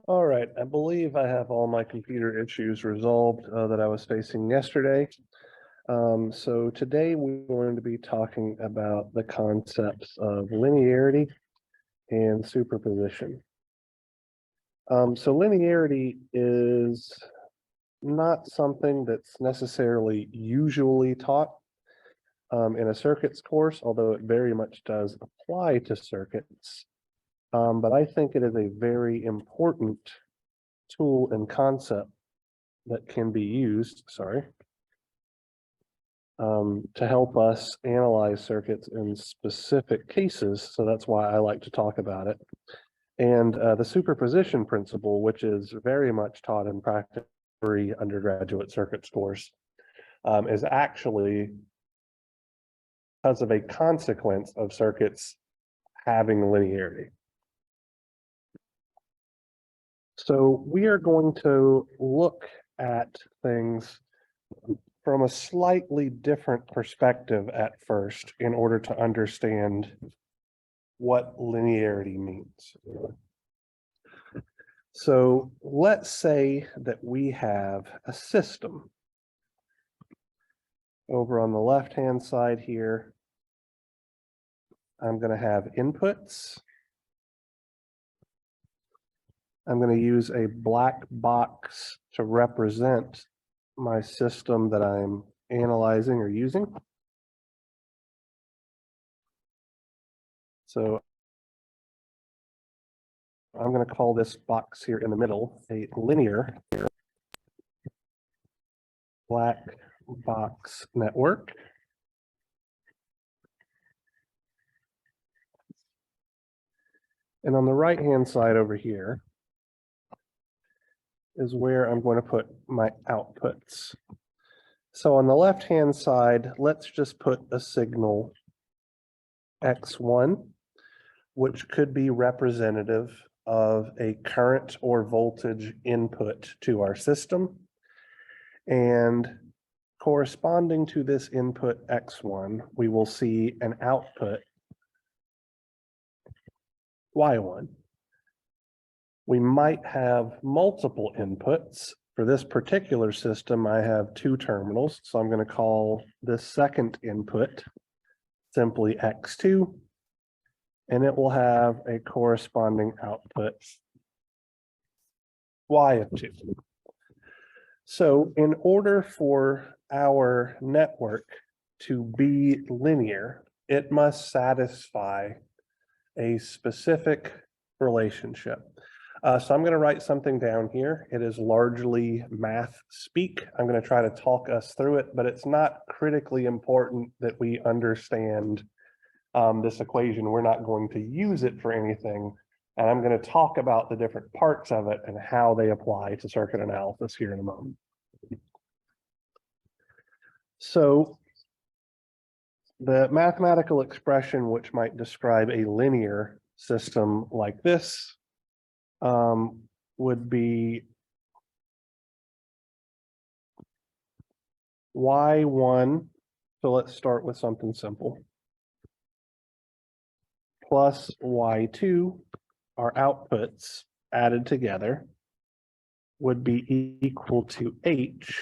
All right, I believe I have all my computer issues resolved that I was facing yesterday. So today we're going to be talking about the concepts of linearity and superposition. So linearity is not something that's necessarily usually taught in a circuits course, although it very much does apply to circuits. But I think it is a very important tool and concept that can be used, to help us analyze circuits in specific cases. So that's why I like to talk about it. And the superposition principle, which is very much taught in practice every undergraduate circuits course, is actually because of a consequence of circuits having linearity. So we are going to look at things from a slightly different perspective at first in order to understand what linearity means. So let's say that we have a system. Over on the left-hand side here, I'm going to have inputs. I'm going to use a black box to represent my system that I'm analyzing or using. So I'm going to call this box here in the middle a linear black box network. And on the right-hand side over here is where I'm going to put my outputs. So on the left-hand side, let's just put a signal X1, which could be representative of a current or voltage input to our system. And corresponding to this input X1, we will see an output Y1. We might have multiple inputs. For this particular system, I have two terminals, so I'm going to call this second input simply X2, and it will have a corresponding output Y of 2. So in order for our network to be linear, it must satisfy a specific relationship. So I'm going to write something down here. It is largely math speak. I'm going to try to talk us through it, but it's not critically important that we understand this equation. We're not going to use it for anything. And I'm going to talk about the different parts of it and how they apply to circuit analysis here in a moment. So the mathematical expression which might describe a linear system like this would be Y1, so let's start with something simple, plus Y2, our outputs added together, would be equal to H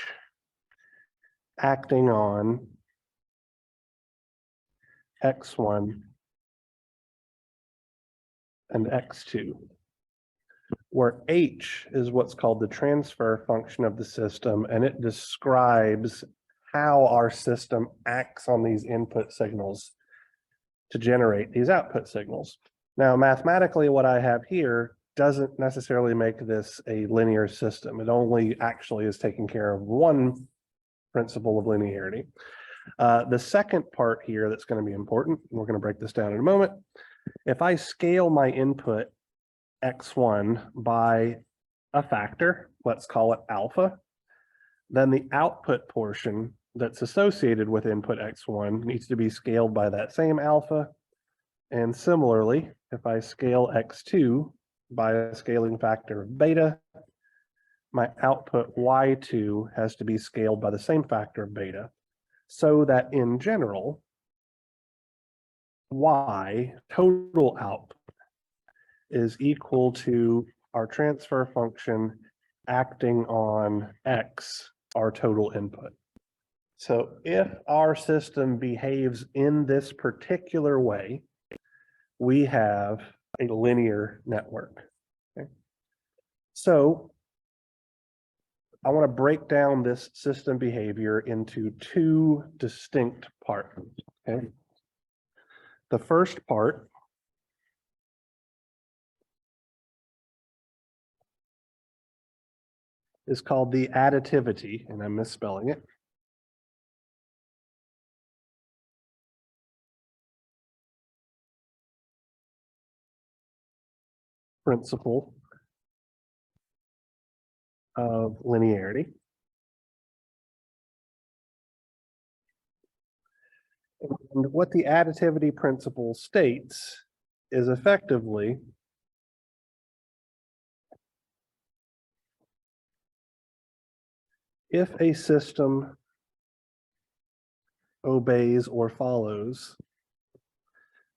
acting on X1 and X2, where H is what's called the transfer function of the system, and it describes how our system acts on these input signals to generate these output signals. Now, mathematically, what I have here doesn't necessarily make this a linear system. It only actually is taking care of one principle of linearity. The second part here that's going to be important, and we're going to break this down in a moment. If I scale my input X1 by a factor, let's call it alpha, then the output portion that's associated with input X1 needs to be scaled by that same alpha. And similarly, if I scale X2 by a scaling factor of beta, my output Y2 has to be scaled by the same factor of beta, so that in general, Y total output is equal to our transfer function acting on X, our total input. So if our system behaves in this particular way, we have a linear network. Okay. So I want to break down this system behavior into two distinct parts. Okay. The first part is called the additivity, and I'm misspelling it. Principle of linearity. And what the additivity principle states is effectively if a system obeys or follows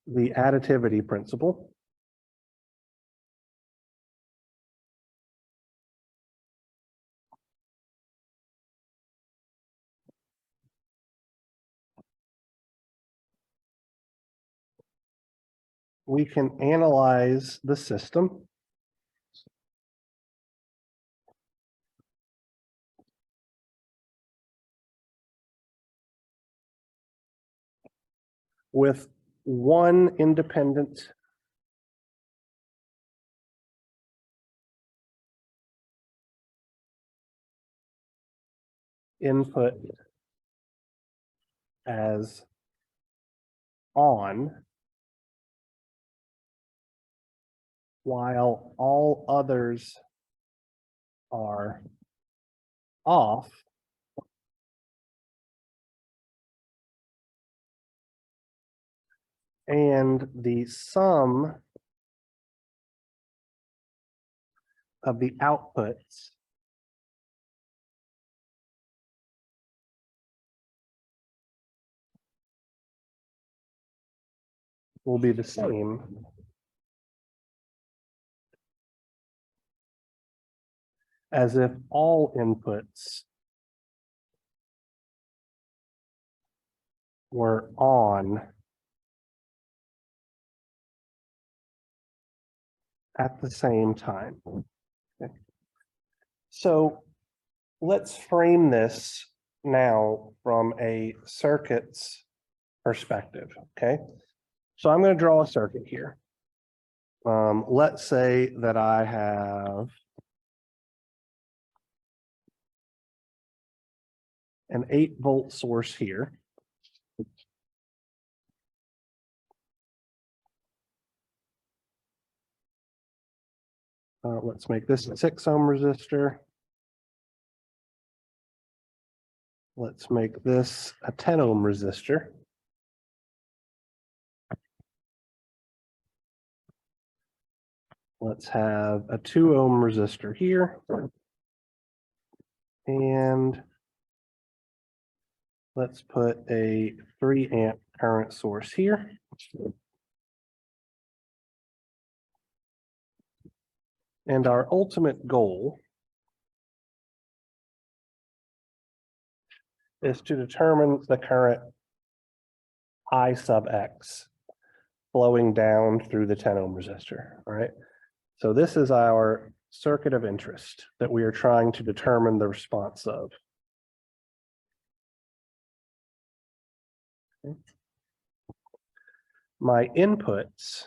the additivity principle, we can analyze the system with one independent input as on, while all others are off, and the sum of the outputs will be the same as if all inputs were on at the same time. Okay. So let's frame this now from a circuit's perspective, okay? So I'm going to draw a circuit here. Let's say that I have an 8-volt source here. Let's make this a 6-ohm resistor. Let's make this a 10-ohm resistor. Let's have a 2-ohm resistor here. And let's put a 3-amp current source here. And our ultimate goal is to determine the current I sub X flowing down through the 10-ohm resistor, all right? So this is our circuit of interest that we are trying to determine the response of. Okay. My inputs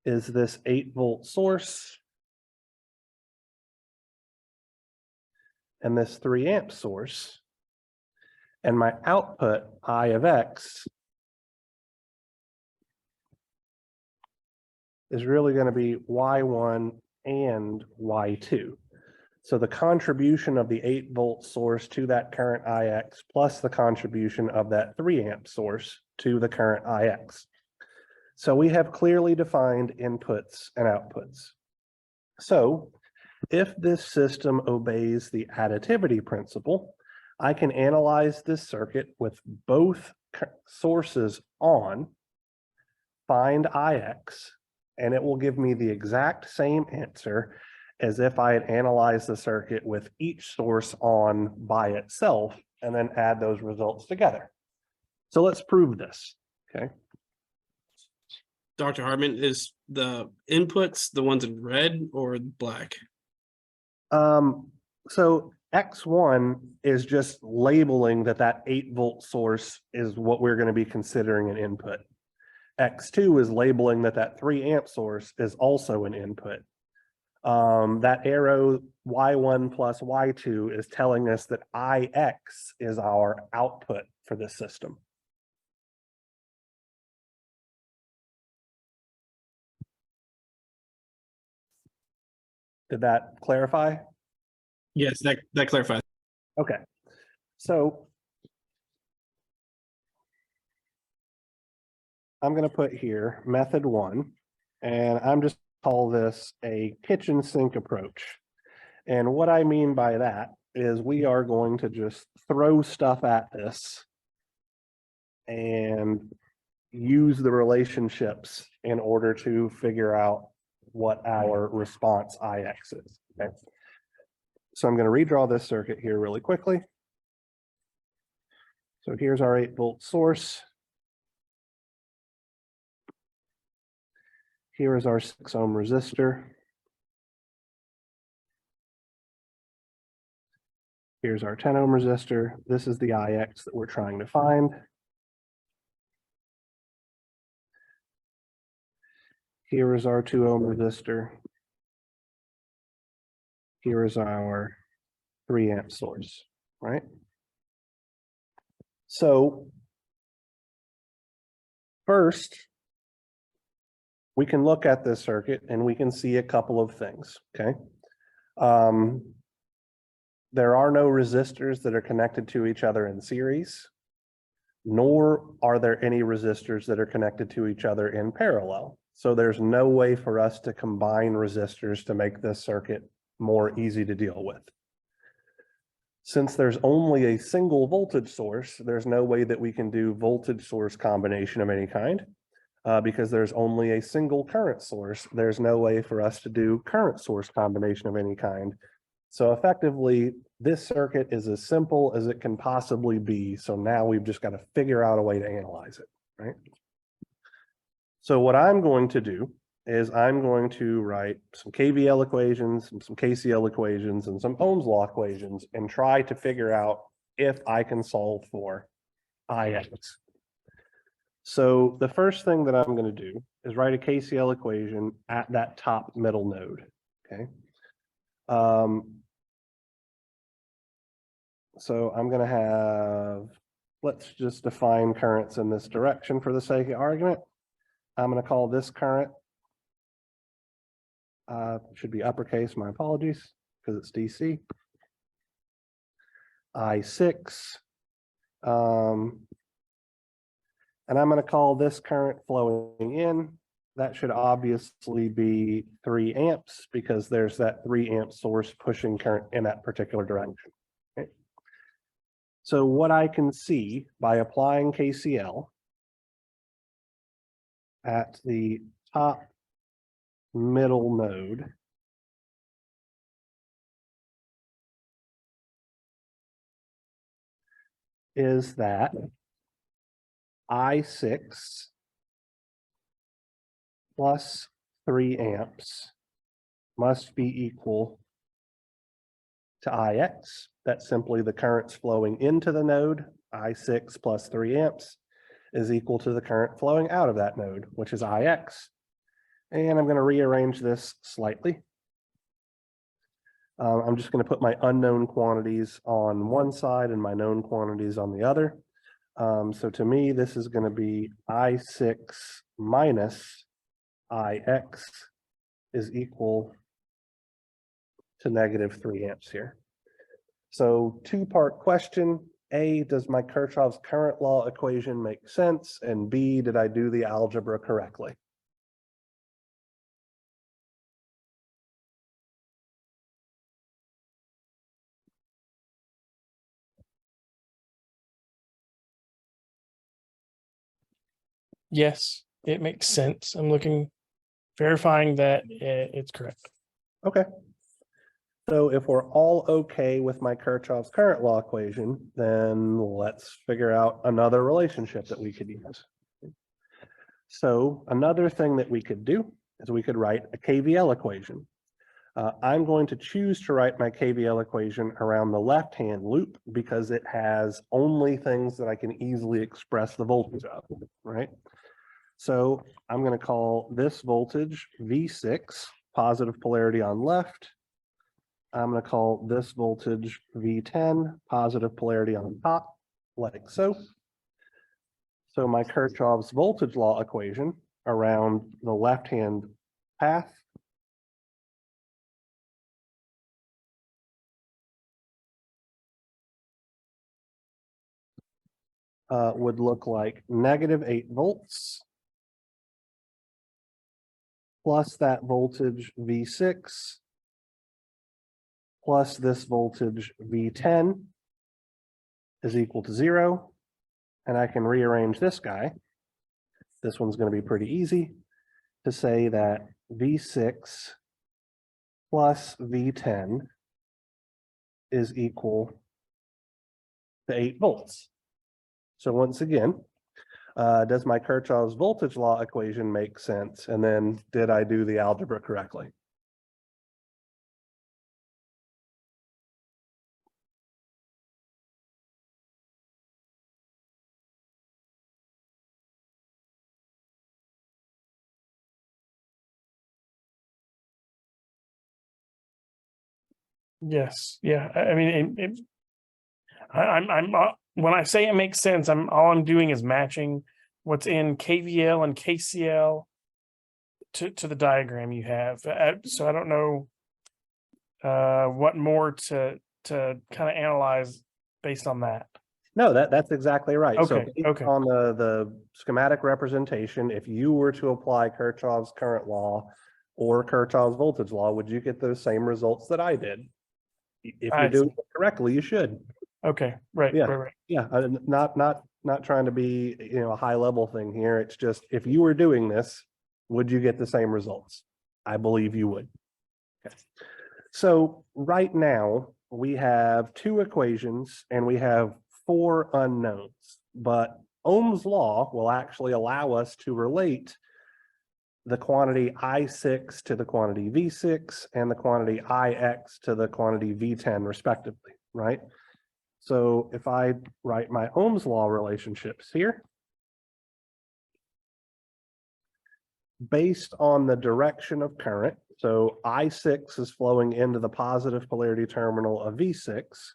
is this 8-volt source and this 3-amp source, and my output I of X is really going to be Y1 and Y2. So the contribution of the 8-volt source to that current IX plus the contribution of that 3-amp source to the current IX. So we have clearly defined inputs and outputs. So if this system obeys the additivity principle, I can analyze this circuit with both sources on find IX, and it will give me the exact same answer as if I had analyzed the circuit with each source on by itself and then add those results together. So let's prove this, okay? Dr. Hartman, is the inputs the ones in red or black? So X1 is just labeling that 8-volt source is what we're going to be considering an input. X2 is labeling that 3-amp source is also an input. That arrow Y1 plus Y2 is telling us that IX is our output for this system. Did that clarify? Yes, that clarifies. Okay, so I'm going to put here method 1, and I'm just call this a kitchen sink approach. And what I mean by that is we are going to just throw stuff at this and use the relationships in order to figure out what our response IX is. Okay. So I'm going to redraw this circuit here really quickly. So here's our 8-volt source. Here is our 6-ohm resistor. Here's our 10-ohm resistor. This is the IX that we're trying to find. Here is our 2-ohm resistor. Here is our 3-amp source, right? So first, we can look at this circuit and we can see a couple of things, okay? There are no resistors that are connected to each other in series, nor are there any resistors that are connected to each other in parallel. So there's no way for us to combine resistors to make this circuit more easy to deal with. Since there's only a single voltage source, there's no way that we can do voltage source combination of any kind. Because there's only a single current source, there's no way for us to do current source combination of any kind. So effectively, this circuit is as simple as it can possibly be. So now we've just got to figure out a way to analyze it, right? So what I'm going to do is I'm going to write some KVL equations, some KCL equations, and some Ohm's law equations and try to figure out if I can solve for IX. So the first thing that I'm going to do is write a KCL equation at that top middle node, okay? So I'm going to have, let's just define currents in this direction for the sake of argument. I'm going to call this current, should be uppercase, my apologies, because it's DC. I6. And I'm going to call this current flowing in. That should obviously be 3 amps because there's that 3-amp source pushing current in that particular direction. Okay. So what I can see by applying KCL at the top middle node is that I6 plus 3 amps must be equal to IX. That's simply the currents flowing into the node. I6 plus 3 amps is equal to the current flowing out of that node, which is IX. And I'm going to rearrange this slightly. I'm just going to put my unknown quantities on one side and my known quantities on the other. So to me, this is going to be I6 minus IX is equal to -3 amps here. So 2-part question. A, does my Kirchhoff's current law equation make sense? And B, did I do the algebra correctly? Yes. it makes sense. I'm verifying that it's correct. Okay. So if we're all okay with my Kirchhoff's current law equation, then let's figure out another relationship that we could use. So another thing that we could do is we could write a KVL equation. I'm going to choose to write my KVL equation around the left-hand loop because it has only things that I can easily express the voltage of, right? So I'm going to call this voltage V6, positive polarity on left. I'm going to call this voltage V10, positive polarity on top, like so. So my Kirchhoff's voltage law equation around the left-hand path would look like -8 volts plus that voltage V6 plus this voltage V10 is equal to 0. And I can rearrange this guy. This one's going to be pretty easy to say that V6 plus V10 is equal to 8 volts. So once again, does my Kirchhoff's voltage law equation make sense? And then did I do the algebra correctly? Yes. Yeah. I mean, when I say it makes sense, all I'm doing is matching what's in KVL and KCL to the diagram you have. So I don't know what more to kind of analyze based on that. No, that's exactly right. So Okay, based okay. on the schematic representation, if you were to apply Kirchhoff's current law or Kirchhoff's voltage law, would you get those same results that I did? If I you're doing see. it correctly, you should. Okay, right, Yeah. right. Yeah, not trying to be, a high level thing here. It's just, if you were doing this, would you get the same results? I believe you would. Okay. So right now we have 2 equations and we have 4 unknowns, but Ohm's law will actually allow us to relate the quantity I6 to the quantity V6 and the quantity IX to the quantity V10 respectively, right? So if I write my Ohm's law relationships here, based on the direction of current, so I6 is flowing into the positive polarity terminal of V6,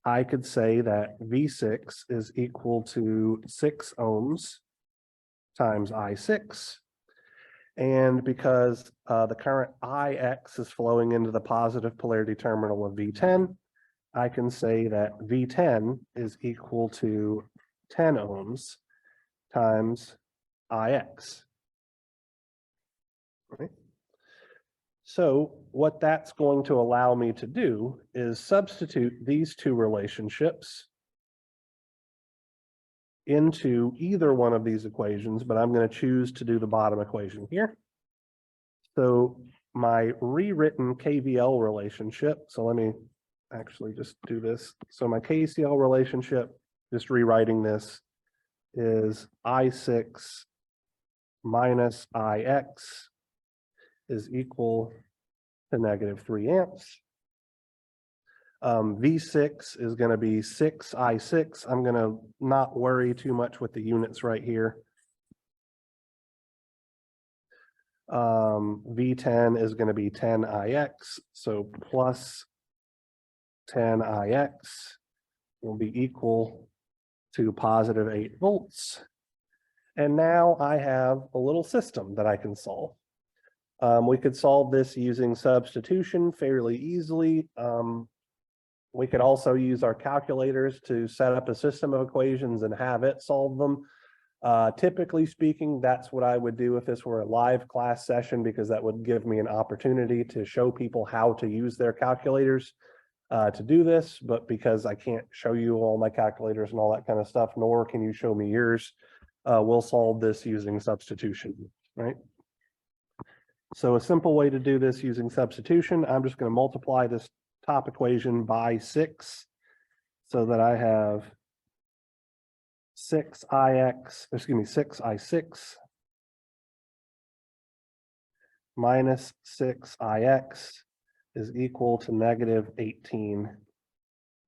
I could say that V6 is equal to 6 ohms times I6. And because the current IX is flowing into the positive polarity terminal of V10, I can say that V10 is equal to 10 ohms times IX. Right? So what that's going to allow me to do is substitute these 2 relationships into either one of these equations, but I'm going to choose to do the bottom equation here. So my rewritten KVL relationship, so let me actually just do this. So my KCL relationship, just rewriting this, is I6 minus IX is equal to -3 amps. V6 is going to be 6 I6. I'm going to not worry too much with the units right here. V10 is going to be 10 IX, so plus 10 IX will be equal to positive 8 volts. And now I have a little system that I can solve. We could solve this using substitution fairly easily. We could also use our calculators to set up a system of equations and have it solve them. Typically speaking, that's what I would do if this were a live class session, because that would give me an opportunity to show people how to use their calculators to do this. But because I can't show you all my calculators and all that kind of stuff, nor can you show me yours, we'll solve this using substitution, right? So a simple way to do this using substitution, I'm just going to multiply this top equation by 6 so that I have 6i6 minus 6ix is equal to negative 18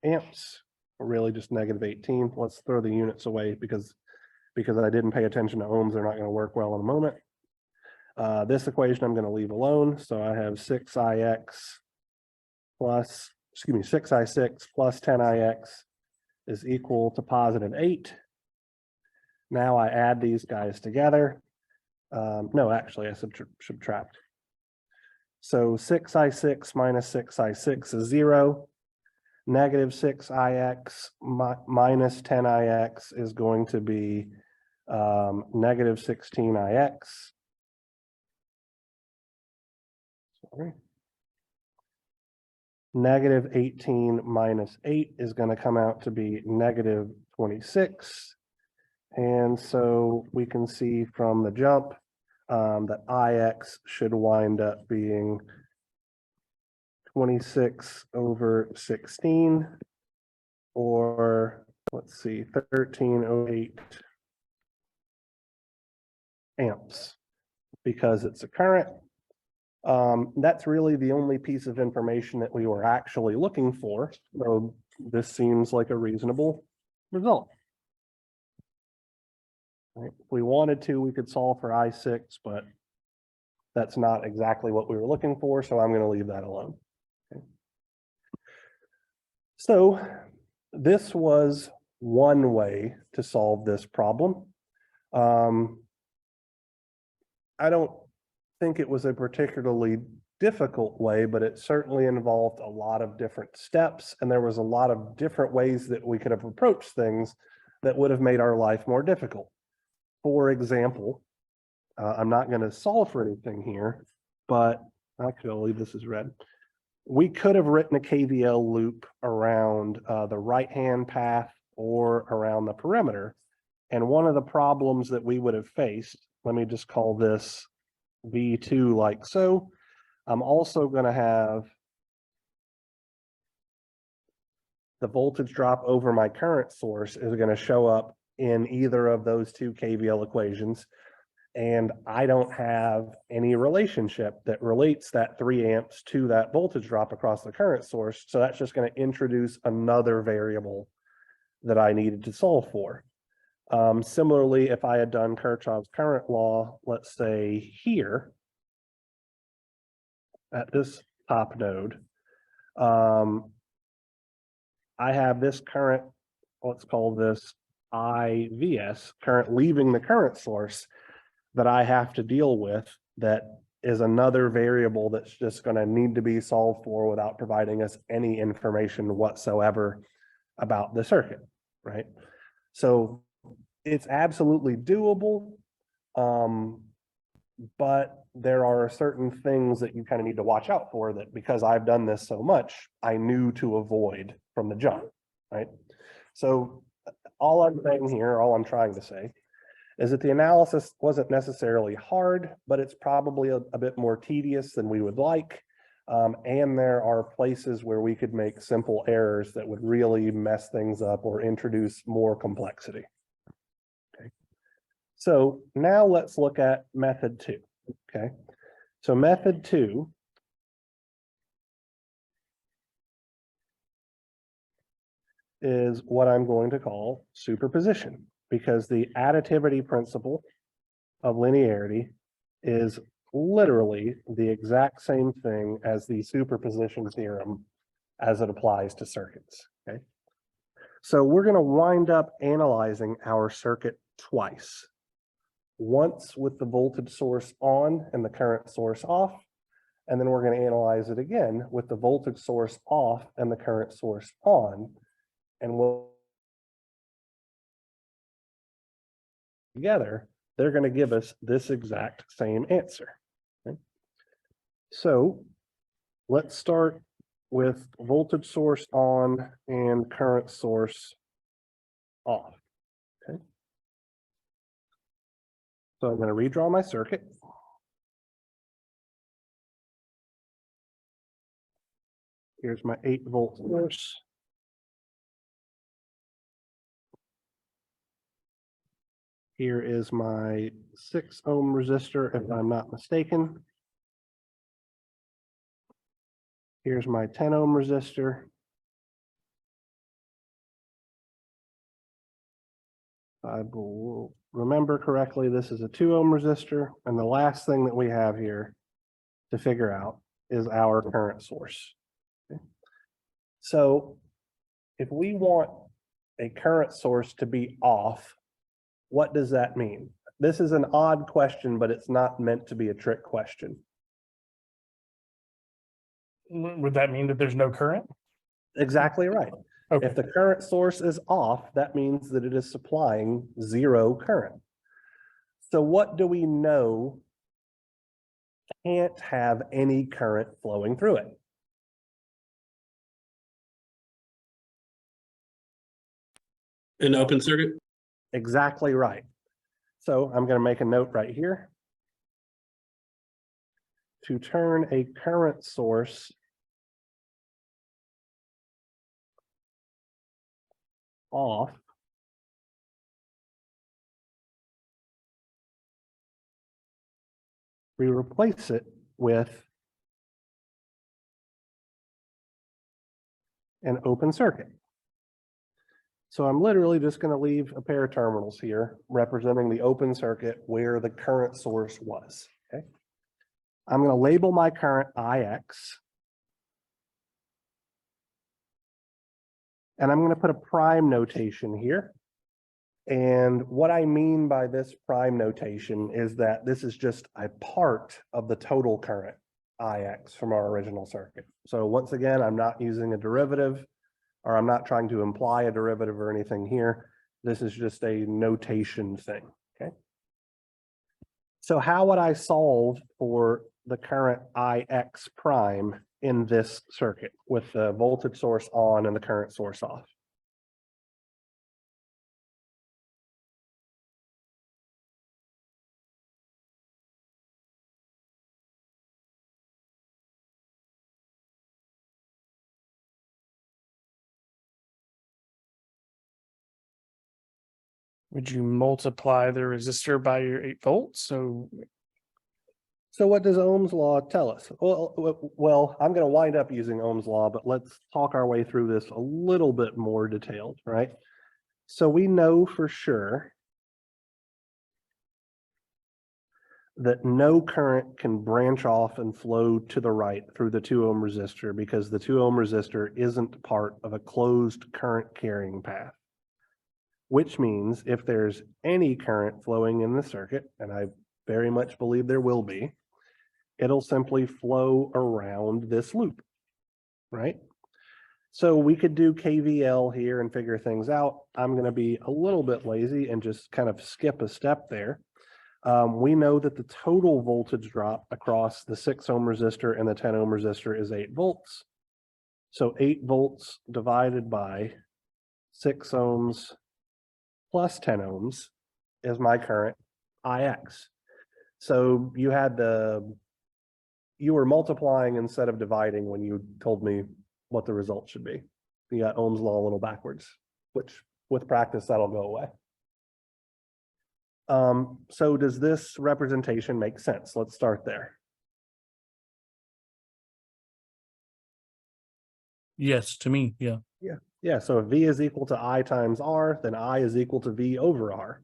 amps, or really just negative 18. Let's throw the units away because I didn't pay attention to ohms. They're not going to work well in a moment. This equation I'm going to leave alone. So I have 6i6 plus 10ix is equal to positive 8. Now I add these guys together. No, actually I subtract. So 6i6 minus 6i6 is 0. Negative 6ix minus 10ix is going to be negative 16ix. Sorry. Negative 18 minus 8 is going to come out to be negative 26. And so we can see from the jump that ix should wind up being 26 over 16, or let's see, 1308 amps, because it's a current. That's really the only piece of information that we were actually looking for. So this seems like a reasonable result. Right? If we wanted to, we could solve for I6, but that's not exactly what we were looking for, so I'm going to leave that alone. Okay. So this was one way to solve this problem. I don't think it was a particularly difficult way, but it certainly involved a lot of different steps, and there was a lot of different ways that we could have approached things that would have made our life more difficult. For example, I'm not going to solve for anything here, but actually I'll leave this as red. We could have written a KVL loop around the right-hand path or around the perimeter. And one of the problems that we would have faced, let me just call this V2 like so. I'm also going to have the voltage drop over my current source is going to show up in either of those two KVL equations. And I don't have any relationship that relates that 3 amps to that voltage drop across the current source. So that's just going to introduce another variable that I needed to solve for. Similarly, if I had done Kirchhoff's current law, let's say here at this top node, I have this current, let's call this IVS, current leaving the current source, that I have to deal with, that is another variable that's just going to need to be solved for without providing us any information whatsoever about the circuit, right? So it's absolutely doable, but there are certain things that you kind of need to watch out for that, because I've done this so much, I knew to avoid from the jump, right? So all I'm saying here, all I'm trying to say, is that the analysis wasn't necessarily hard, but it's probably a bit more tedious than we would like. And there are places where we could make simple errors that would really mess things up or introduce more complexity. Okay. So now let's look at method 2. Okay. So method 2 is what I'm going to call superposition, because the additivity principle of linearity is literally the exact same thing as the superposition theorem as it applies to circuits. Okay. So we're going to wind up analyzing our circuit twice. Once with the voltage source on and the current source off, and then we're going to analyze it again with the voltage source off and the current source on, and we'll together, they're going to give us this exact same answer. Okay. So let's start with voltage source on and current source off. Okay. So I'm going to redraw my circuit. Here's my 8-volt source. Here is my 6-ohm resistor, if I'm not mistaken. Here's my 10-ohm resistor. I will remember correctly, this is a 2-ohm resistor, and the last thing that we have here to figure out is our current source. Okay. So if we want a current source to be off, what does that mean? This is an odd question, but it's not meant to be a trick question. Would that mean that there's no current? Exactly right. Okay, If the current source is off, that means that it is supplying 0 current. So what do we know can't have any current flowing through it? An open circuit? Exactly right. So I'm going to make a note right here. To turn a current source off, we replace it with an open circuit. So I'm literally just going to leave a pair of terminals here representing the open circuit where the current source was. Okay. I'm going to label my current IX. And I'm going to put a prime notation here. And what I mean by this prime notation is that this is just a part of the total current IX from our original circuit. So once again, I'm not using a derivative, or I'm not trying to imply a derivative or anything here. This is just a notation thing, okay? So how would I solve for the current IX prime in this circuit with the voltage source on and the current source off? would you multiply the resistor by your 8 volts? So So what does Ohm's law tell us? Well, I'm going to wind up using Ohm's law, but let's talk our way through this a little bit more detailed, right? So we know for sure that no current can branch off and flow to the right through the 2-ohm resistor because the 2-ohm resistor isn't part of a closed current carrying path. Which means if there's any current flowing in the circuit, and I very much believe there will be, it'll simply flow around this loop, right? So we could do KVL here and figure things out. I'm going to be a little bit lazy and just kind of skip a step there. We know that the total voltage drop across the 6-ohm resistor and the 10-ohm resistor is 8 volts. So 8 volts divided by 6 ohms plus 10 ohms is my current IX. So you were multiplying instead of dividing when you told me what the result should be. You got Ohm's law a little backwards, which with practice, that'll go away. So does this representation make sense? Let's start there. Yes, to me, yeah. Yeah, so if V is equal to I times R, then I is equal to V over R.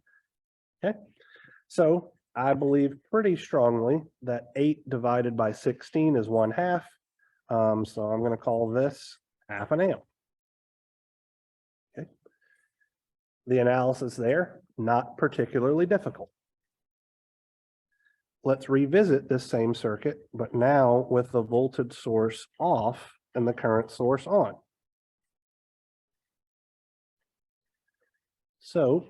Okay, so I believe pretty strongly that 8 divided by 16 is 1/2. So I'm going to call this 1/2 amp. Okay. The analysis there, not particularly difficult. Let's revisit this same circuit, but now with the voltage source off and the current source on. So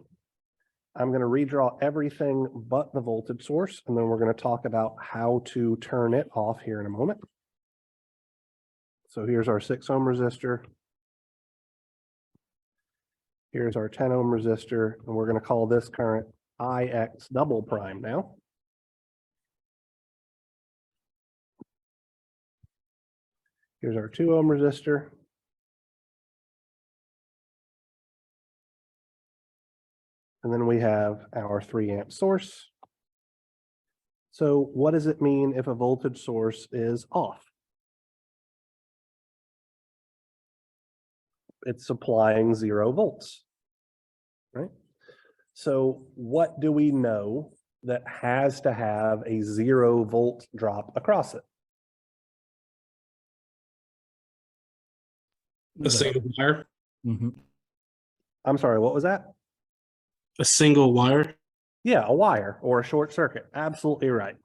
I'm going to redraw everything but the voltage source, and then we're going to talk about how to turn it off here in a moment. So here's our 6-ohm resistor. Here's our 10-ohm resistor, and we're going to call this current IX double prime now. Here's our 2 ohm resistor. And then we have our 3 amp source. So what does it mean if a voltage source is off? It's supplying 0 volts, right? So what do we know that has to have a 0 volt drop across it? A single wire. Mm-hmm. I'm sorry, what was that? A single wire. Yeah, a wire or a short circuit. Absolutely right.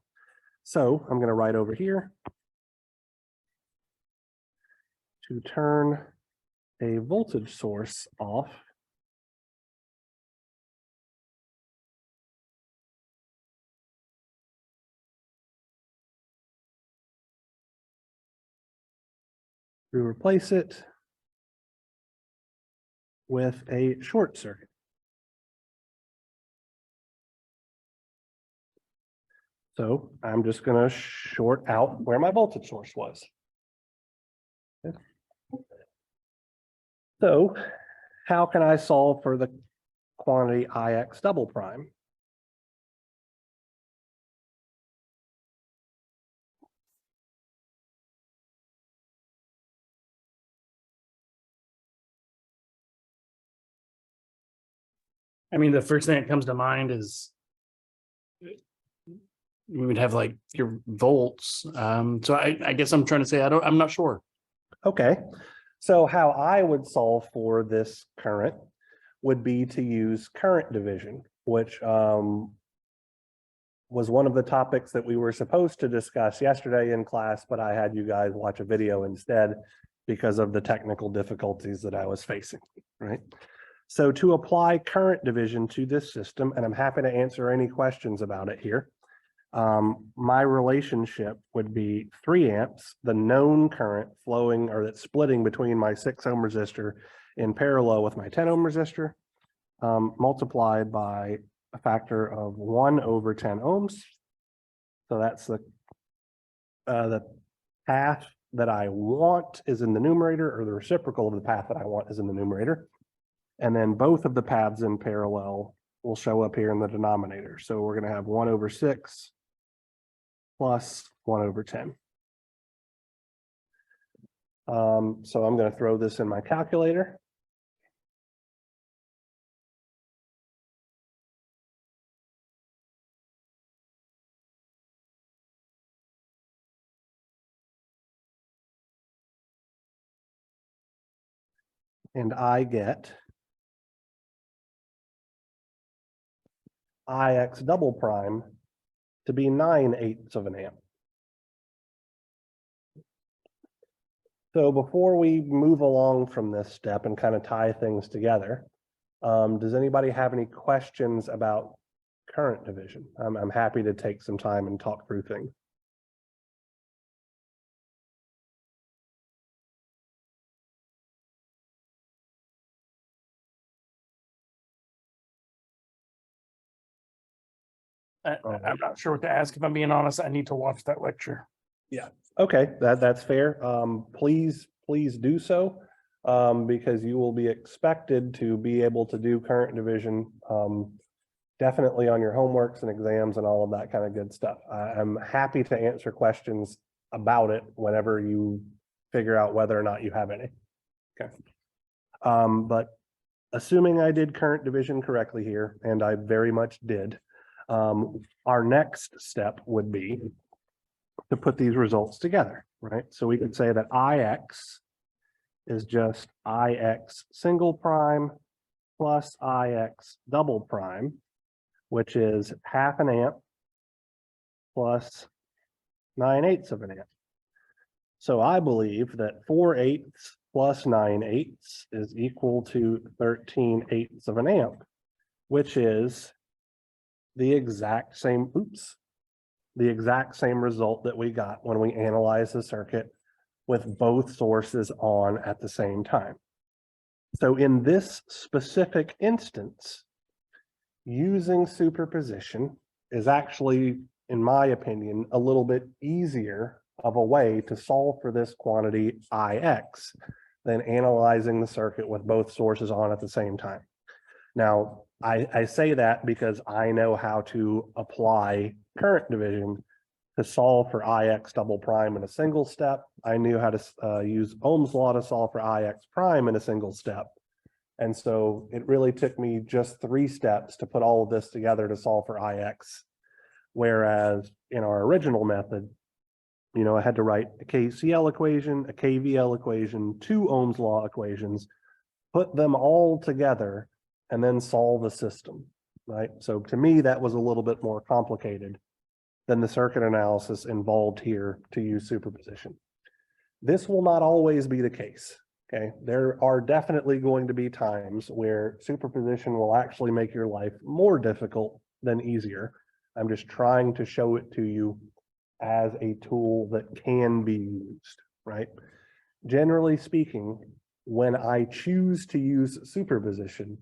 So I'm going to write over here to turn a voltage source off. We replace it with a short circuit. So I'm just going to short out where my voltage source was. Okay. So how can I solve for the quantity IX double prime? I mean, the first thing that comes to mind is we would have like your volts. So I guess I'm trying to say I'm not sure. Okay, so how I would solve for this current would be to use current division, which was one of the topics that we were supposed to discuss yesterday in class, but I had you guys watch a video instead because of the technical difficulties that I was facing, right? So to apply current division to this system, and I'm happy to answer any questions about it here, my relationship would be 3 amps, the known current flowing or that's splitting between my 6 ohm resistor in parallel with my 10 ohm resistor, multiplied by a factor of 1 over 10 ohms. So that's the path that I want is in the numerator, or the reciprocal of the path that I want is in the numerator. And then both of the paths in parallel will show up here in the denominator. So we're going to have 1 over 6 plus 1 over 10. So I'm going to throw this in my calculator. And I get IX double prime to be 9/8 of an amp. So before we move along from this step and kind of tie things together, does anybody have any questions about current division? I'm happy to take some time and talk through things. I'm not sure what to ask. If I'm being honest, I need to watch that lecture. Okay, that's fair. Please do so, because you will be expected to be able to do current division, definitely on your homeworks and exams and all of that kind of good stuff. I'm happy to answer questions about it whenever you figure out whether or not you have any. Okay. But assuming I did current division correctly here, and I very much did, our next step would be to put these results together, right? So we could say that IX is just IX single prime plus IX double prime, which is 1/2 an amp plus 9/8 of an amp. So I believe that 4/8 plus 9/8 is equal to 13/8 of an amp, which is the exact same, the exact same result that we got when we analyzed the circuit with both sources on at the same time. So in this specific instance, using superposition is actually, in my opinion, a little bit easier of a way to solve for this quantity Ix than analyzing the circuit with both sources on at the same time. Now, I say that because I know how to apply current division to solve for Ix double prime in a single step. I knew how to use Ohm's law to solve for Ix prime in a single step. And so it really took me just 3 steps to put all of this together to solve for Ix. Whereas in our original method, you know, I had to write a KCL equation, a KVL equation, 2 Ohm's law equations, put them all together, and then solve a system, right? So to me, that was a little bit more complicated than the circuit analysis involved here to use superposition. This will not always be the case, okay? There are definitely going to be times where superposition will actually make your life more difficult than easier. I'm just trying to show it to you as a tool that can be used, right? Generally speaking, when I choose to use superposition,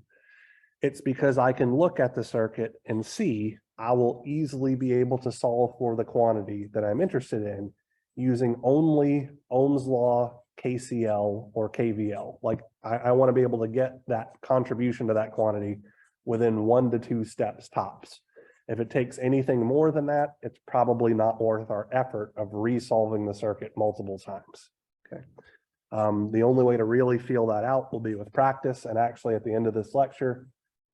it's because I can look at the circuit and see I will easily be able to solve for the quantity that I'm interested in using only Ohm's law, KCL, or KVL. Like I want to be able to get that contribution to that quantity within 1 to 2 steps tops. If it takes anything more than that, it's probably not worth our effort of resolving the circuit multiple times. Okay. The only way to really feel that out will be with practice. And actually at the end of this lecture,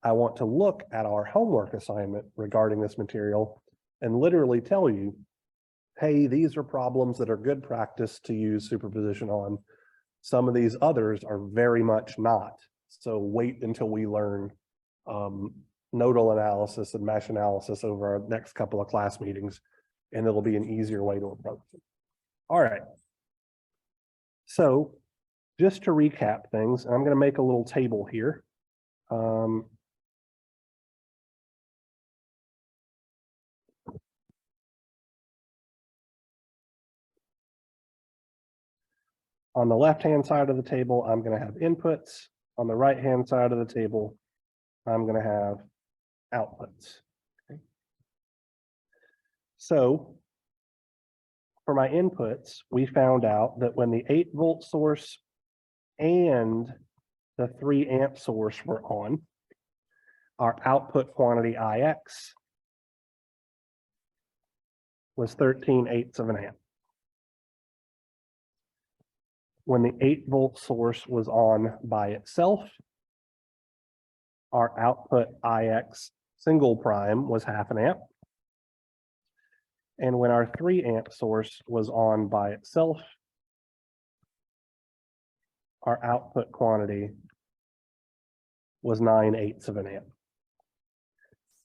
I want to look at our homework assignment regarding this material and literally tell you, hey, these are problems that are good practice to use superposition on. Some of these others are very much not. So wait until we learn nodal analysis and mesh analysis over our next couple of class meetings, and it'll be an easier way to approach it. All right. So just to recap things, I'm going to make a little table here. On the left-hand side of the table, I'm going to have inputs. On the right-hand side of the table, I'm going to have outputs. Okay. So for my inputs, we found out that when the 8-volt source and the 3 amp source were on, our output quantity Ix was 13/8 of an amp. When the 8-volt source was on by itself, our output Ix single prime was 1/2 amp. And when our 3 amp source was on by itself, our output quantity was 9/8 of an amp.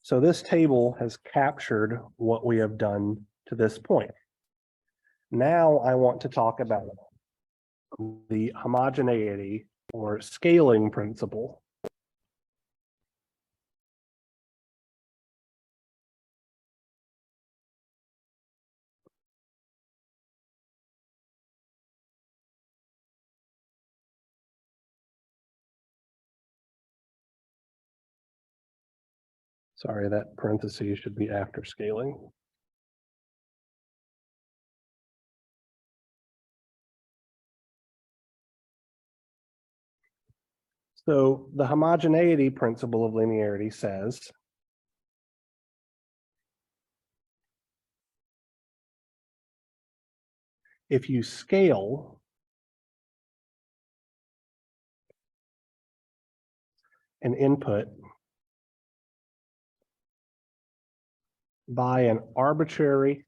So this table has captured what we have done to this point. Now I want to talk about the homogeneity or scaling principle. Sorry, that parentheses should be after scaling. So the homogeneity principle of linearity says if you scale an input by an arbitrary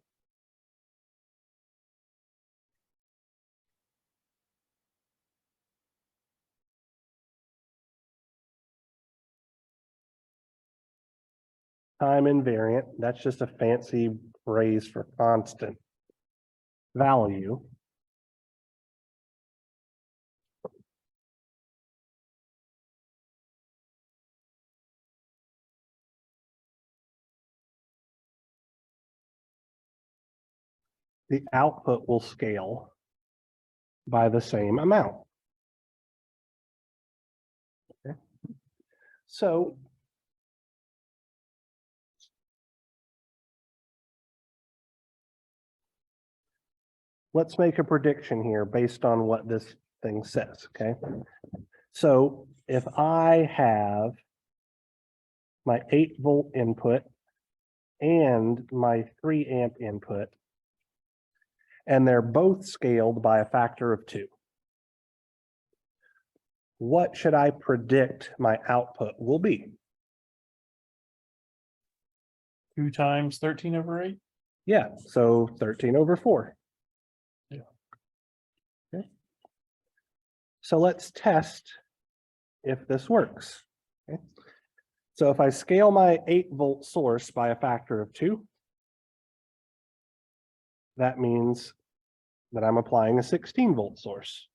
time invariant, that's just a fancy phrase for constant value, the output will scale by the same amount. Okay. So let's make a prediction here based on what this thing says, okay? So if I have my 8-volt input and my 3-amp input, and they're both scaled by a factor of 2, what should I predict my output will be? 2 times 13/8. Yeah, so 13/4. Yeah. Okay. So let's test if this works. Okay. So if I scale my 8-volt source by a factor of 2, that means that I'm applying a 16-volt source.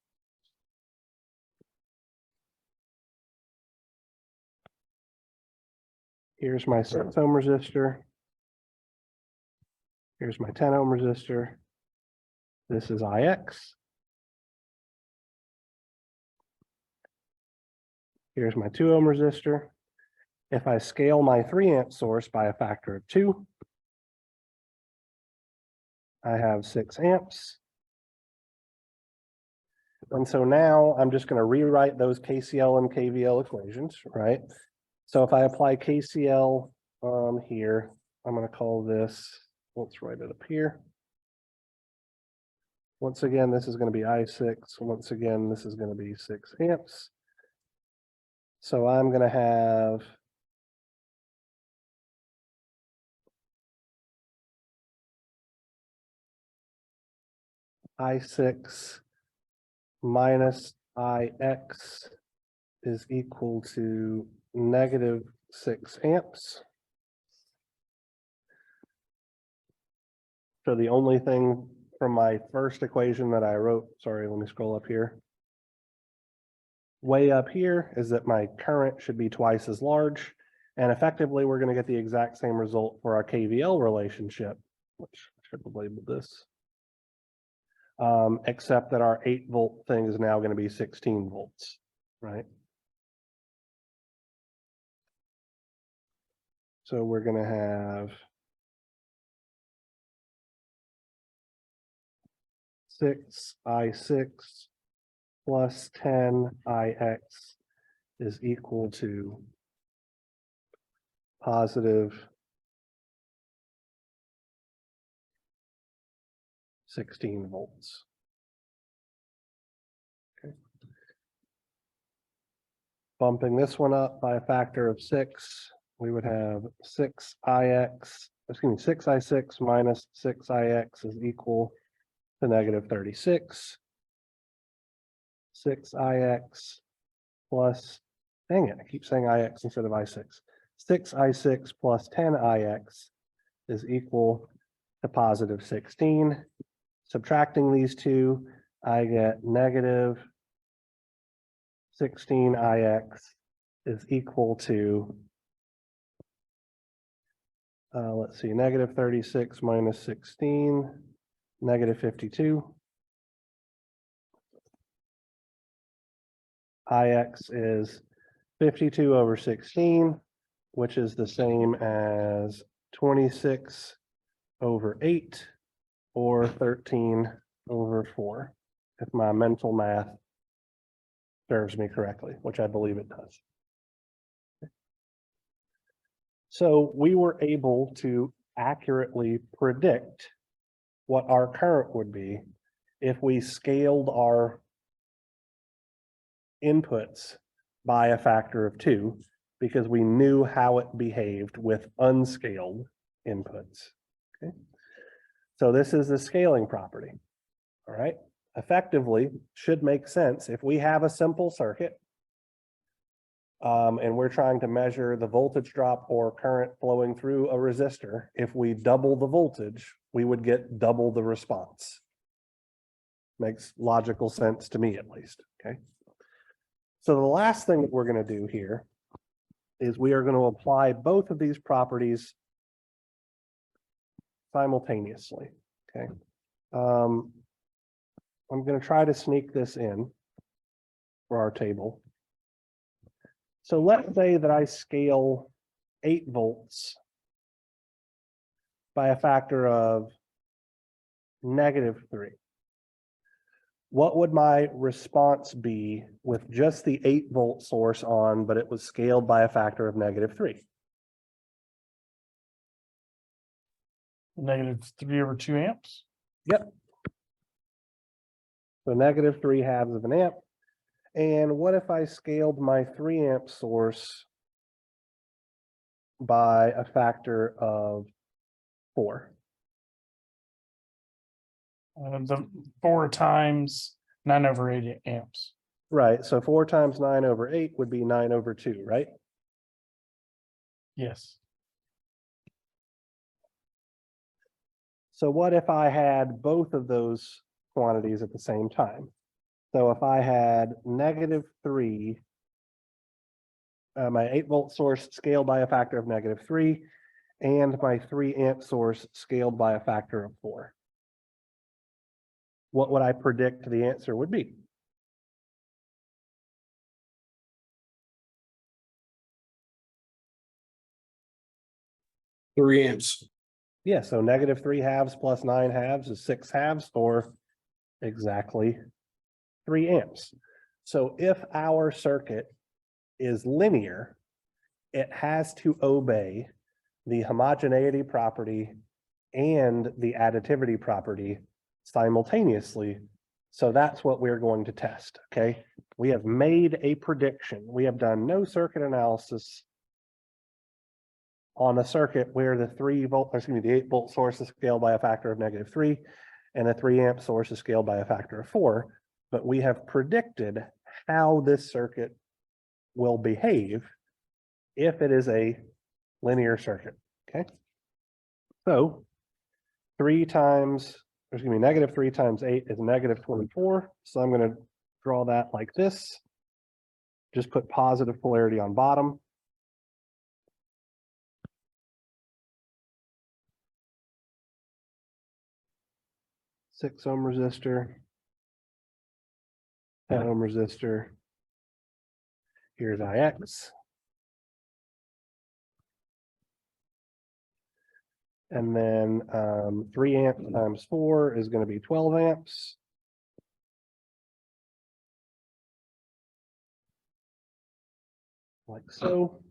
Here's my 6 ohm resistor. Here's my 10 ohm resistor. This is IX. Here's my 2 ohm resistor. If I scale my 3-amp source by a factor of 2, I have 6 amps. And so now I'm just going to rewrite those KCL and KVL equations, right? So if I apply KCL here, I'm going to call this, let's write it up here. Once again, this is going to be I6. Once again, this is going to be 6 amps. So I'm going to have I6 minus IX is equal to negative 6 amps. So the only thing from my first equation that I wrote, sorry, let me scroll up here. Way up here is that my current should be twice as large. And effectively, we're going to get the exact same result for our KVL relationship, which I should have labeled this. Except that our 8-volt thing is now going to be 16 volts, right? So we're going to have 6 I6 plus 10 IX is equal to positive 16 volts. Okay. Bumping this one up by a factor of 6, we would have 6 I6 minus 6 IX is equal to negative 36. 6 IX plus, dang it, I keep saying IX instead of I6. 6 I6 plus 10 IX is equal to positive 16. Subtracting these two, I get negative 16 IX is equal to, let's see, negative 36 minus 16, negative 52. IX is 52/16, which is the same as 26/8 or 13/4, if my mental math serves me correctly, which I believe it does. So we were able to accurately predict what our current would be if we scaled our inputs by a factor of 2, because we knew how it behaved with unscaled inputs. Okay. So this is the scaling property. All right. Effectively should make sense if we have a simple circuit and we're trying to measure the voltage drop or current flowing through a resistor. If we double the voltage, we would get double the response. Makes logical sense to me, at least. Okay. So the last thing that we're going to do here is we are going to apply both of these properties simultaneously. Okay. I'm going to try to sneak this in for our table. So let's say that I scale 8 volts by a factor of -3. what would my response be with just the 8-volt source on, but it was scaled by a factor of -3? -3/2 amps. Yep. So -3/2 of an amp. And what if I scaled my 3-amp source by a factor of 4? The 4 times 9/8 amps. Right, so 4 times 9/8 would be 9/2, right? Yes. So what if I had both of those quantities at the same time? So if I had -3, my 8-volt source scaled by a factor of -3, and my 3-amp source scaled by a factor of 4. What would I predict the answer would be? Three amps. Yeah, so -3/2 plus 9/2 is 6/2, or exactly 3 amps. So if our circuit is linear, it has to obey the homogeneity property and the additivity property simultaneously. So that's what we're going to test, okay? We have made a prediction. We have done no circuit analysis on a circuit where the 8-volt source is scaled by a factor of -3 and a 3-amp source is scaled by a factor of 4. But we have predicted how this circuit will behave if it is a linear circuit, okay? So -3 times 8 is -24. So I'm going to draw that like this. Just put positive polarity on bottom. Six ohm resistor, 10 ohm resistor. Here's IX. And then 3 amps times 4 is going to be 12 amps. Like so.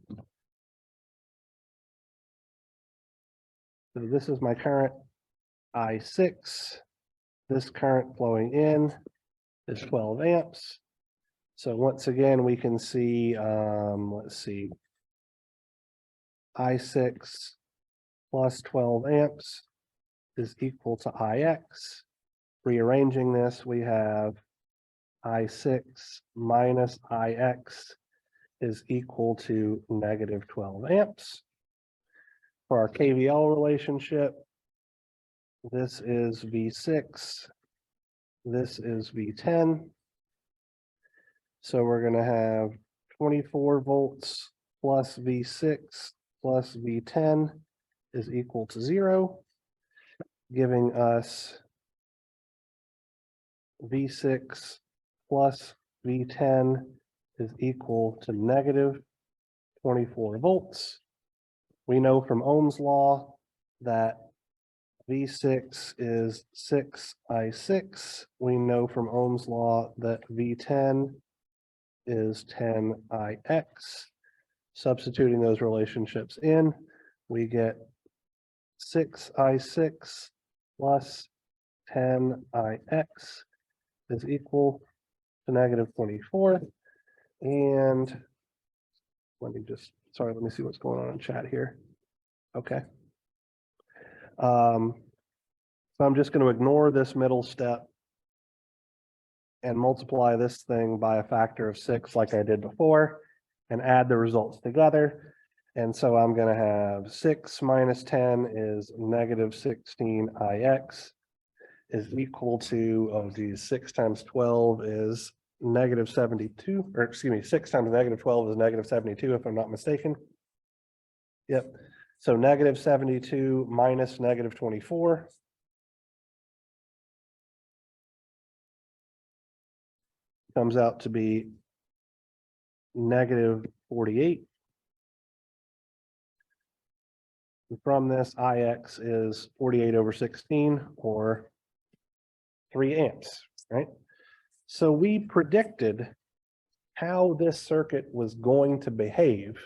So this is my current I6. This current flowing in is 12 amps. So once again, we can see, let's see, I6 plus 12 amps is equal to IX. Rearranging this, we have I6 minus IX is equal to -12 amps. For our KVL relationship, this is V6, this is V10. So we're going to have 24 volts plus V6 plus V10 is equal to 0, giving us V6 plus V10 is equal to -24 volts. We know from Ohm's law that V6 is 6I6. We know from Ohm's law that V10 is 10IX. Substituting those relationships in, we get 6I6 plus 10IX is equal to -24. And let me see what's going on in chat here. Okay. So I'm just going to ignore this middle step and multiply this thing by a factor of 6 like I did before and add the results together. And so I'm going to have 6 minus 10 is -16IX is equal to, oh geez, 6 times 12 is -72, or excuse me, 6 times -12 is -72 if I'm not mistaken. Yep. So -72 minus -24. Comes out to be -48. And from this, IX is 48/16, or 3 amps, right? So we predicted how this circuit was going to behave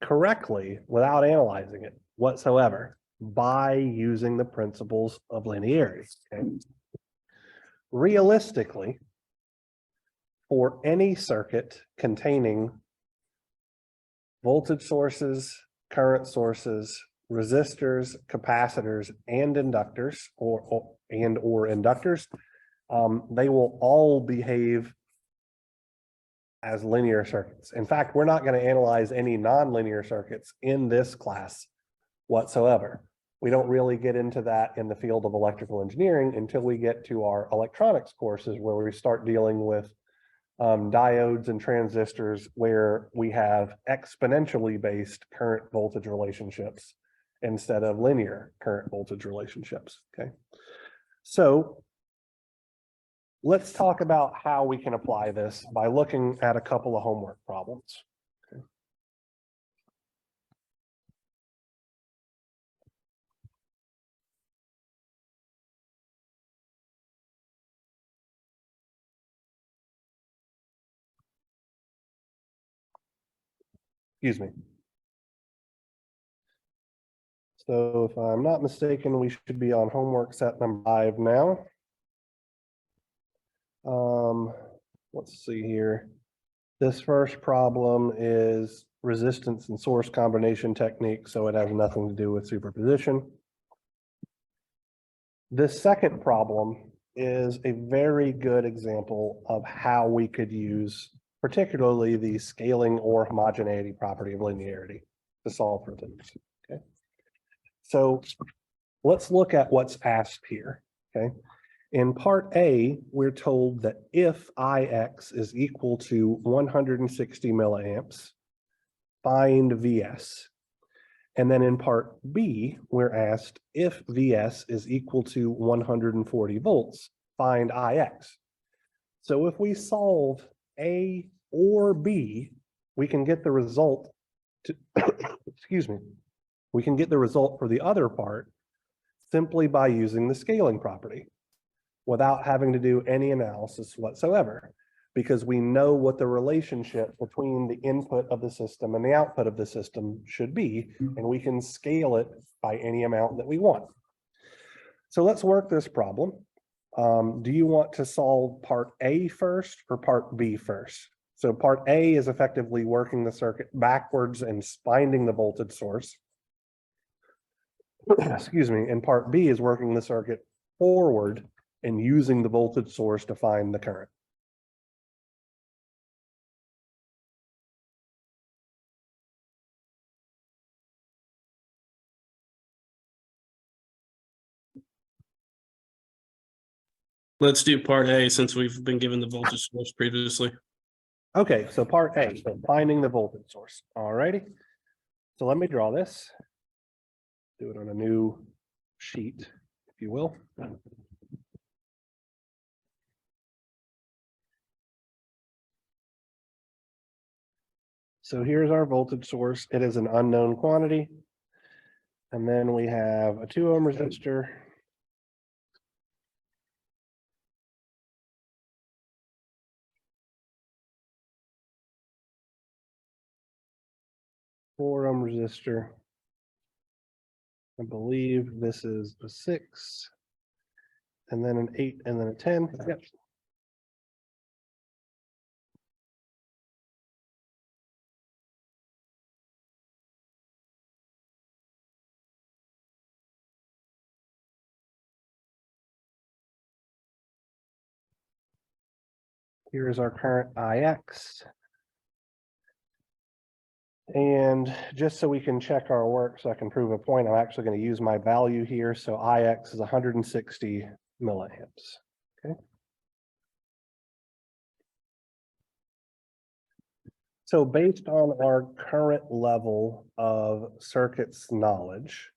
correctly without analyzing it whatsoever by using the principles of linearity. Okay? Realistically, for any circuit containing voltage sources, current sources, resistors, capacitors, and inductors, or inductors, they will all behave as linear circuits. In fact, we're not going to analyze any nonlinear circuits in this class whatsoever. We don't really get into that in the field of electrical engineering until we get to our electronics courses, where we start dealing with diodes and transistors, where we have exponentially based current voltage relationships instead of linear current voltage relationships. Okay, so let's talk about how we can apply this by looking at a couple of homework problems. Okay. Excuse me. So if I'm not mistaken, we should be on homework set number 5 now. Let's see here. This first problem is resistance and source combination technique, so it has nothing to do with superposition. This second problem is a very good example of how we could use particularly the scaling or homogeneity property of linearity to solve for things. Okay, so let's look at what's asked here. Okay, in part A, we're told that if Ix is equal to 160 milliamps, find Vs. And then in part B, we're asked if Vs is equal to 140 volts, find Ix. So if we solve A or B, we can get the result to, excuse me, we can get the result for the other part simply by using the scaling property without having to do any analysis whatsoever, because we know what the relationship between the input of the system and the output of the system should be, and we can scale it by any amount that we want. So let's work this problem. Do you want to solve part A first or part B first? So part A is effectively working the circuit backwards and finding the voltage source. Excuse me, and part B is working the circuit forward and using the voltage source to find the current. Let's do part A since we've been given the voltage source previously. Okay, so part A, so finding the voltage source. All righty. So let me draw this. Do it on a new sheet, if you will. So here's our voltage source. It is an unknown quantity. And then we have a 2 ohm resistor. Four ohm resistor. I believe this is a 6. And then an 8 and then a 10. Yep. Here's our current Ix. And just so we can check our work, so I can prove a point, I'm actually going to use my value here. So Ix is 160 milliamps. Okay. So based on our current level of circuits knowledge,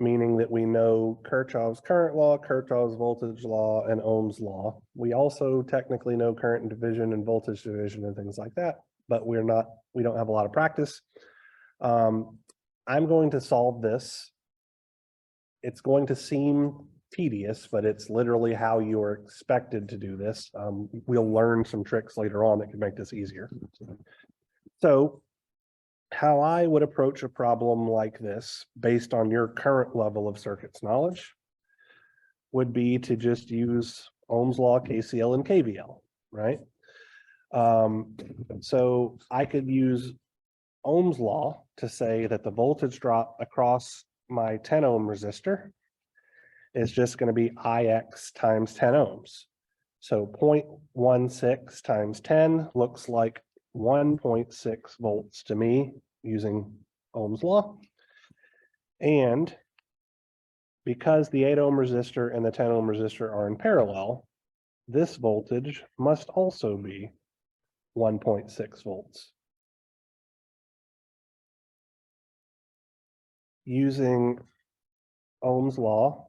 meaning that we know Kirchhoff's current law, Kirchhoff's voltage law, and Ohm's law. We also technically know current division and voltage division and things like that, but we don't have a lot of practice. I'm going to solve this. It's going to seem tedious, but it's literally how you are expected to do this. We'll learn some tricks later on that can make this easier. So how I would approach a problem like this, based on your current level of circuits knowledge, would be to just use Ohm's law, KCL, and KVL, right? So I could use Ohm's law to say that the voltage drop across my 10 ohm resistor is just going to be IX times 10 ohms. So 0.16 times 10 looks like 1.6 volts to me using Ohm's law. And because the 8 ohm resistor and the 10 ohm resistor are in parallel, this voltage must also be 1.6 volts. Using Ohm's law,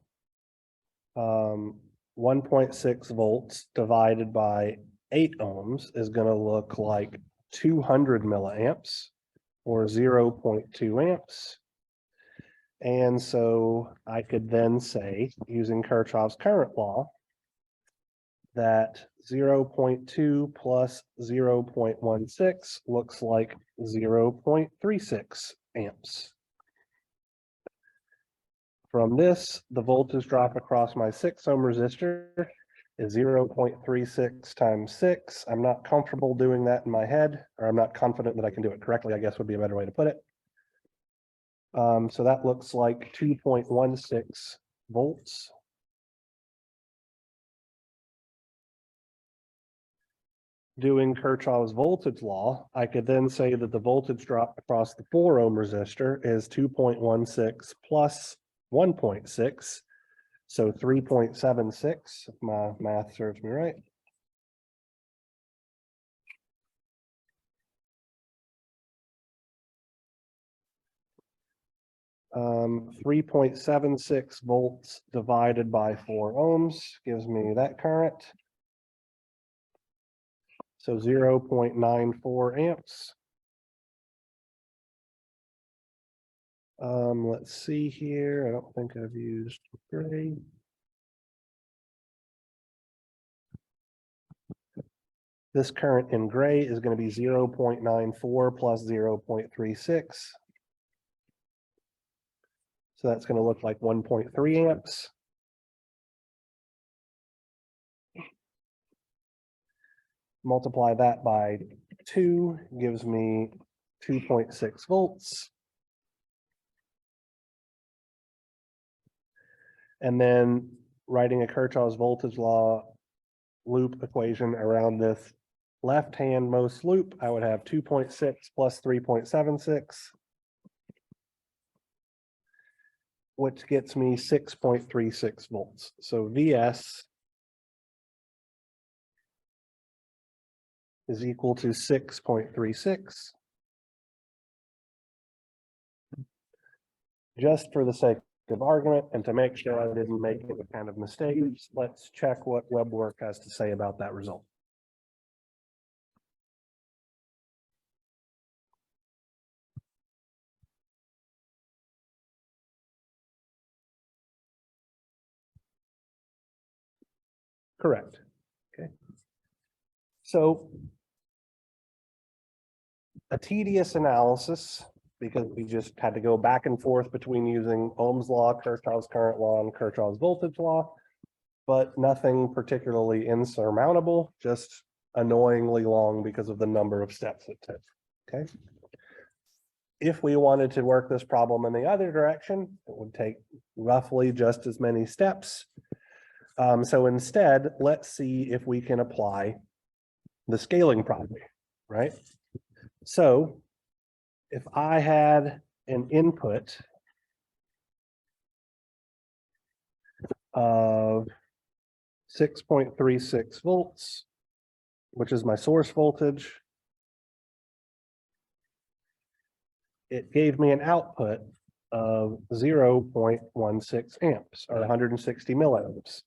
1.6 volts divided by 8 ohms is going to look like 200 milliamps or 0.2 amps. And so I could then say, using Kirchhoff's current law, that 0.2 plus 0.16 looks like 0.36 amps. From this, the voltage drop across my 6 ohm resistor is 0.36 times 6. I'm not comfortable doing that in my head, or I'm not confident that I can do it correctly, I guess would be a better way to put it. So that looks like 2.16 volts. Doing Kirchhoff's voltage law, I could then say that the voltage drop across the 4 ohm resistor is 2.16 plus 1.6, so 3.76, if my math serves me right. Um, 3.76 volts divided by 4 ohms gives me that current. So 0.94 amps. Let's see here. I don't think I've used gray. This current in gray is going to be 0.94 plus 0.36. So that's going to look like 1.3 amps. Multiply that by 2 gives me 2.6 volts. And then writing a Kirchhoff's voltage law loop equation around this left-hand most loop, I would have 2.6 plus 3.76, which gets me 6.36 volts. So VS is equal to 6.36. Just for the sake of argument and to make sure I didn't make any kind of mistakes, let's check what WebWork has to say about that result. Correct. Okay. So a tedious analysis, because we just had to go back and forth between using Ohm's law, Kirchhoff's current law, and Kirchhoff's voltage law, but nothing particularly insurmountable, just annoyingly long because of the number of steps it took. Okay. If we wanted to work this problem in the other direction, it would take roughly just as many steps. So instead, let's see if we can apply the scaling property, right? So if I had an input of 6.36 volts, which is my source voltage, it gave me an output of 0.16 amps or 160 milliohms.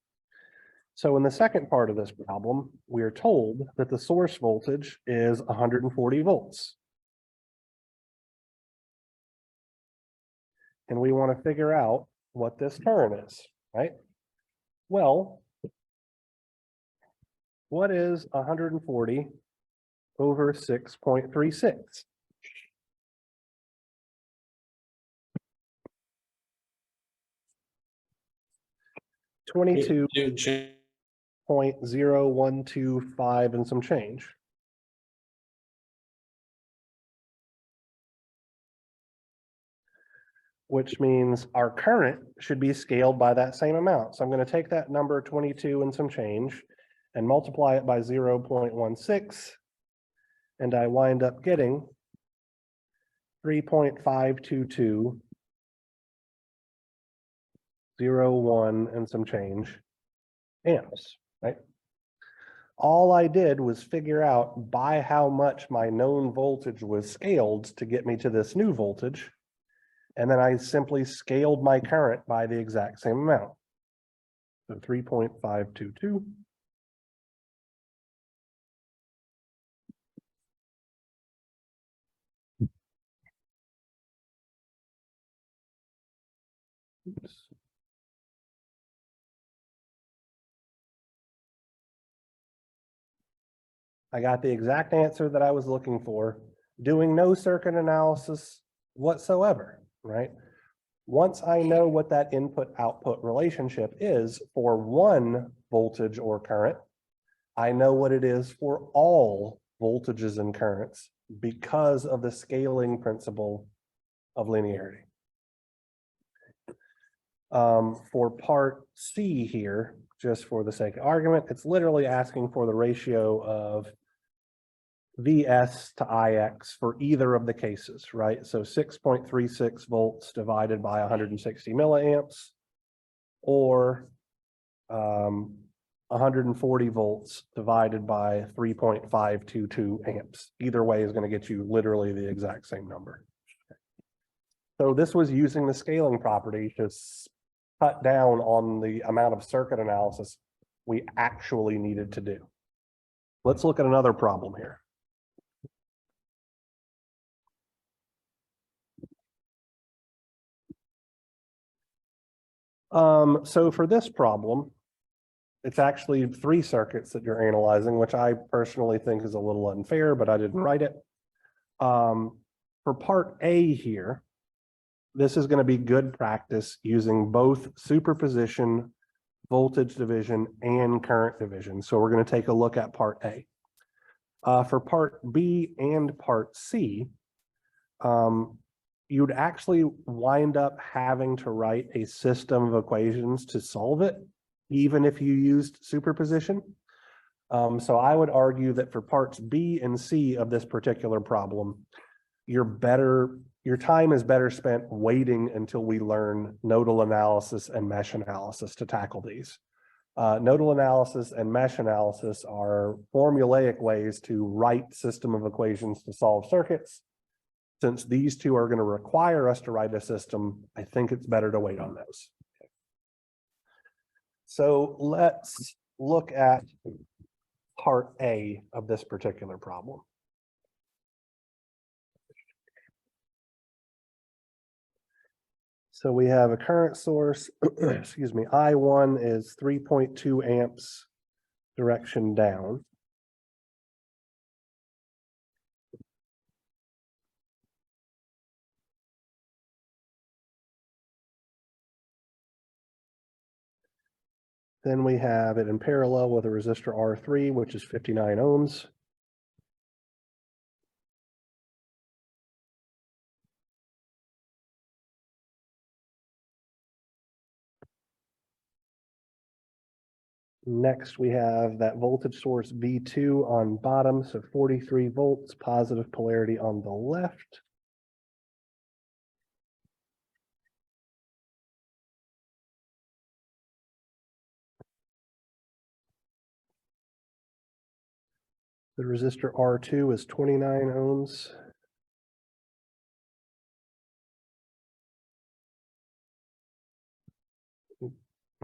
So in the second part of this problem, we are told that the source voltage is 140 volts. And we want to figure out what this current is, right? Well, what is 140 over 6.36? New change. 22.0125 and some change. Which means our current should be scaled by that same amount. So I'm going to take that number 22 and some change and multiply it by 0.16. And I wind up getting 3.52201 and some change amps, right? All I did was figure out by how much my known voltage was scaled to get me to this new voltage. And then I simply scaled my current by the exact same amount. So 3.522. Oops. I got the exact answer that I was looking for, doing no circuit analysis whatsoever, right? Once I know what that input-output relationship is for one voltage or current, I know what it is for all voltages and currents because of the scaling principle of linearity. For part C here, just for the sake of argument, it's literally asking for the ratio of Vs to Ix for either of the cases, right? So 6.36 volts divided by 160 milliamps, or 140 volts divided by 3.522 amps. Either way is going to get you literally the exact same number. So this was using the scaling property to cut down on the amount of circuit analysis we actually needed to do. Let's look at another problem here. So for this problem, it's actually 3 circuits that you're analyzing, which I personally think is a little unfair, but I didn't write it. For part A here, this is going to be good practice using both superposition, voltage division, and current division. So we're going to take a look at part A. For part B and part C, you'd actually wind up having to write a system of equations to solve it, even if you used superposition. So I would argue that for parts B and C of this particular problem, your time is better spent waiting until we learn nodal analysis and mesh analysis to tackle these. Nodal analysis and mesh analysis are formulaic ways to write system of equations to solve circuits. Since these two are going to require us to write a system, I think it's better to wait on those. So let's look at part A of this particular problem. So we have a current source, excuse me, I1 is 3.2 amps direction down. Then we have it in parallel with a resistor R3, which is 59 ohms. Next, we have that voltage source V2 on bottom, so 43 volts, positive polarity on the left. The resistor R2 is 29 ohms.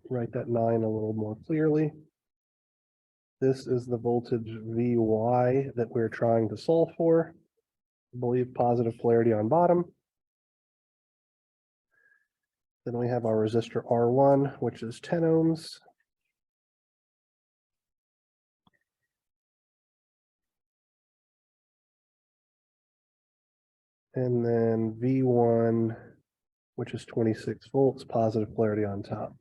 Write that 9 a little more clearly. This is the voltage VY that we're trying to solve for. I believe positive polarity on bottom. Then we have our resistor R1, which is 10 ohms. And then V1, which is 26 volts, positive polarity on top.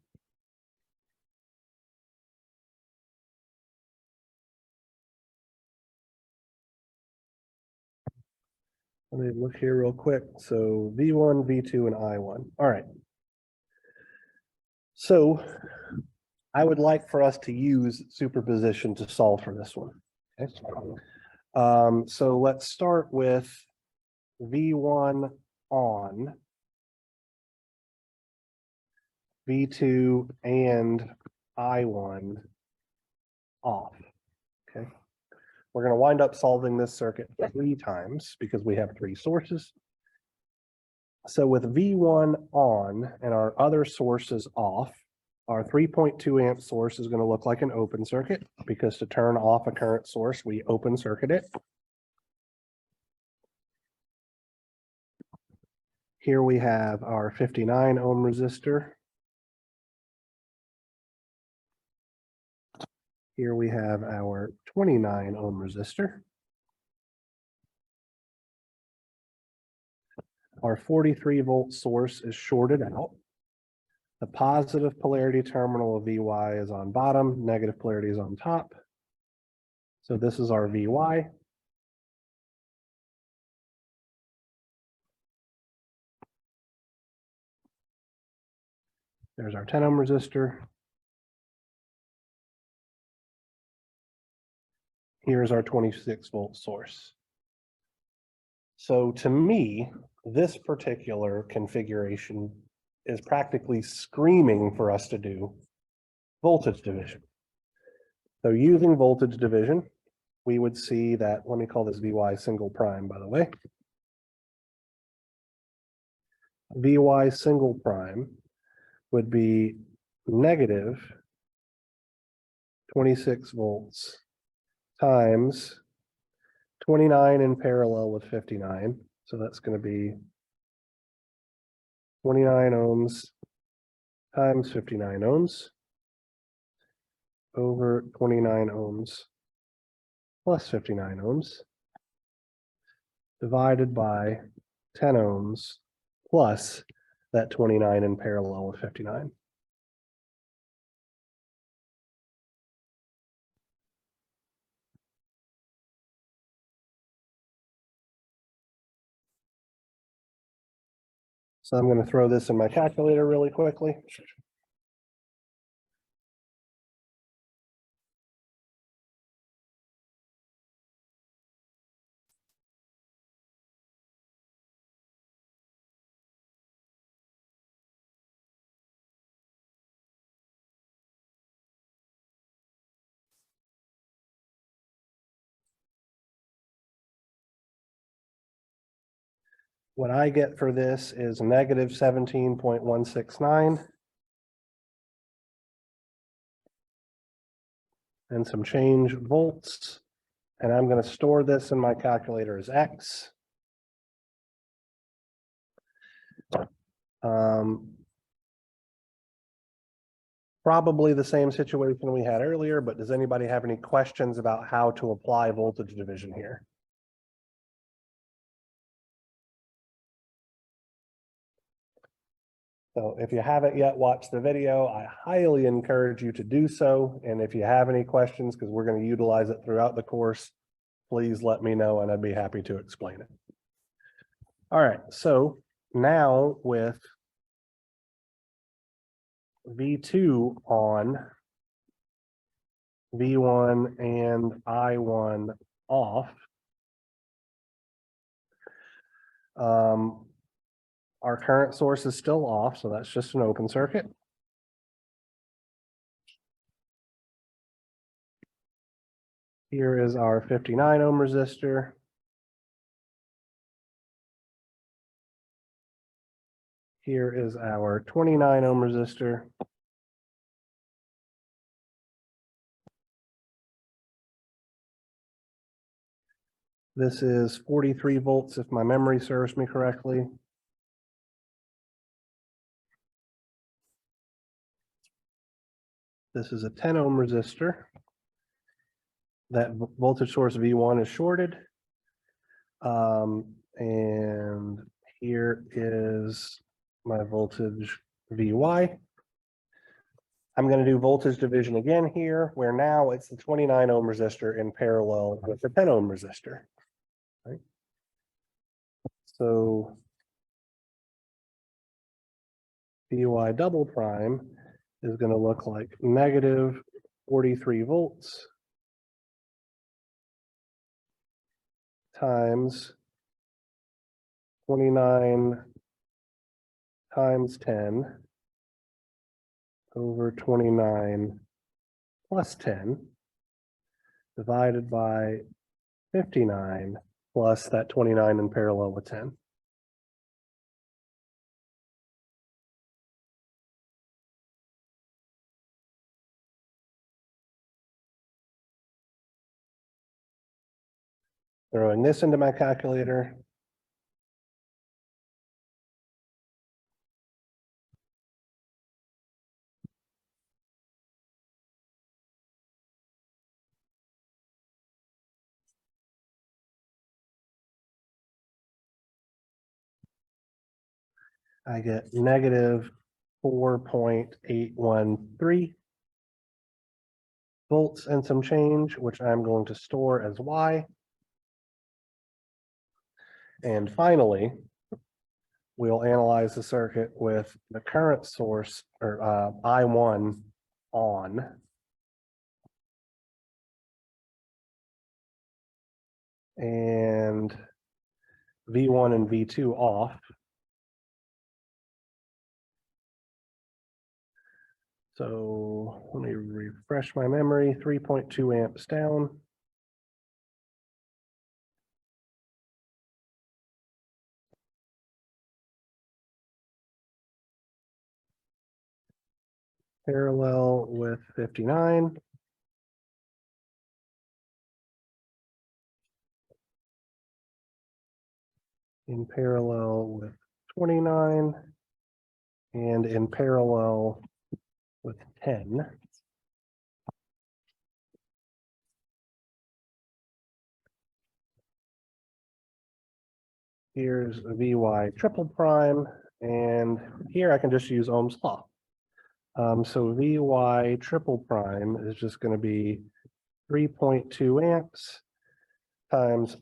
Let me look here real quick. So V1, V2, and I1. All right. So I would like for us to use superposition to solve for this one. Okay. So let's start with V1 on, V2 and I1 off. Okay. We're going to wind up solving this circuit 3 times because we have 3 sources. So with V1 on and our other sources off, our 3.2 amp source is going to look like an open circuit because to turn off a current source, we open circuit it. Here we have our 59 ohm resistor. Here we have our 29 ohm resistor. Our 43 volt source is shorted out. The positive polarity terminal of VY is on bottom, negative polarity is on top. So this is our VY. There's our 10 ohm resistor. Here's our 26 volt source. So to me, this particular configuration is practically screaming for us to do voltage division. So using voltage division, we would see that, let me call this VY single prime, by the way. VY single prime would be negative 26 volts times 29 in parallel with 59. So that's going to be 29 ohms times 59 ohms over 29 ohms plus 59 ohms divided by 10 ohms plus that 29 in parallel with 59. So I'm going to throw this in my calculator really quickly. What I get for this is negative 17.169. And some change volts. And I'm going to store this in my calculator as X. Probably the same situation we had earlier, but does anybody have any questions about how to apply voltage division here? So if you haven't yet watched the video, I highly encourage you to do so. And if you have any questions, because we're going to utilize it throughout the course, please let me know and I'd be happy to explain it. All right, so now with V2 on, V1 and I1 off, our current source is still off, so that's just an open circuit. Here is our 59 ohm resistor. Here is our 29 ohm resistor. This is 43 volts if my memory serves me correctly. This is a 10 ohm resistor. That voltage source V1 is shorted. And here is my voltage VY. I'm going to do voltage division again here, where now it's the 29 ohm resistor in parallel with the 10 ohm resistor. Right? So VY double prime is going to look like negative 43 volts times 29 times 10 over 29 plus 10 divided by 59 plus that 29 in parallel with 10. Throwing this into my calculator. I get negative 4.813 volts and some change, which I'm going to store as Y. And finally, we'll analyze the circuit with the current source or I1 on. And V1 and V2 off. So let me refresh my memory, 3.2 amps down. Parallel with 59. In parallel with 29. And in parallel with 10. Here's VY triple prime, and here I can just use Ohm's law. So VY triple prime is just going to be 3.2 amps times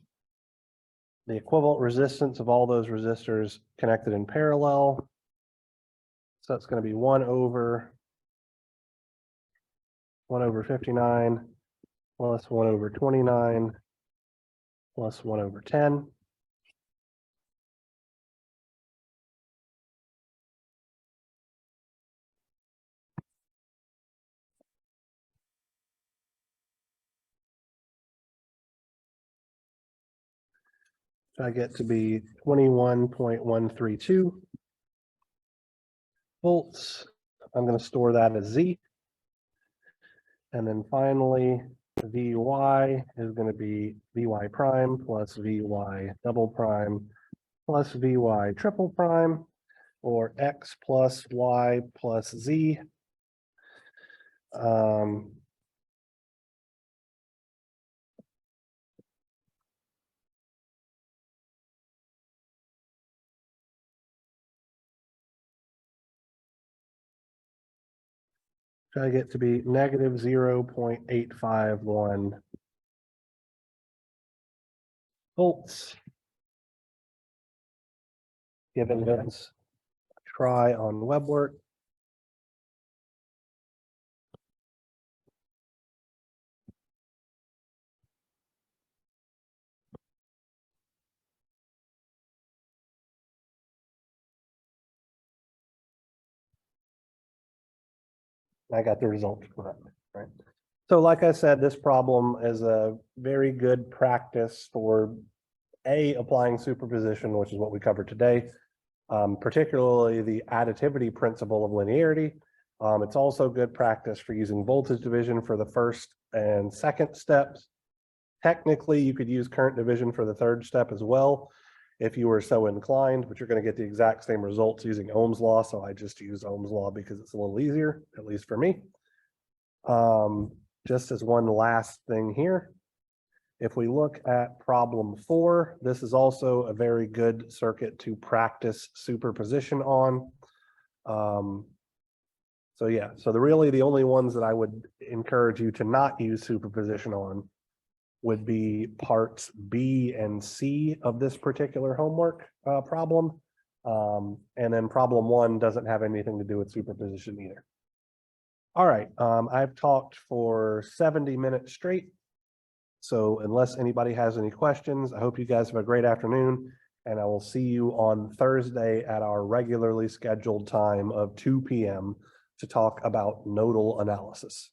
the equivalent resistance of all those resistors connected in parallel. So it's going to be 1 over 59 plus 1 over 29 plus 1 over 10. So I get to be 21.132 volts. I'm going to store that as Z. And then finally, VY is going to be VY prime plus VY double prime plus VY triple prime, or X plus Y plus Z. I get to be negative 0.851 volts. Given this try on web work. I got the result correct, right? So like I said, this problem is a very good practice for applying superposition, which is what we covered today, particularly the additivity principle of linearity. It's also good practice for using voltage division for the first and second steps. Technically, you could use current division for the third step as well, if you were so inclined, but you're going to get the exact same results using Ohm's law. So I just use Ohm's law because it's a little easier, at least for me. Just as one last thing here, If we look at problem 4, this is also a very good circuit to practice superposition on. So yeah, so the only ones that I would encourage you to not use superposition on would be parts B and C of this particular homework problem. And then problem 1 doesn't have anything to do with superposition either. All right, I've talked for 70 minutes straight. So unless anybody has any questions, I hope you guys have a great afternoon, and I will see you on Thursday at our regularly scheduled time of 2 p.m. to talk about nodal analysis.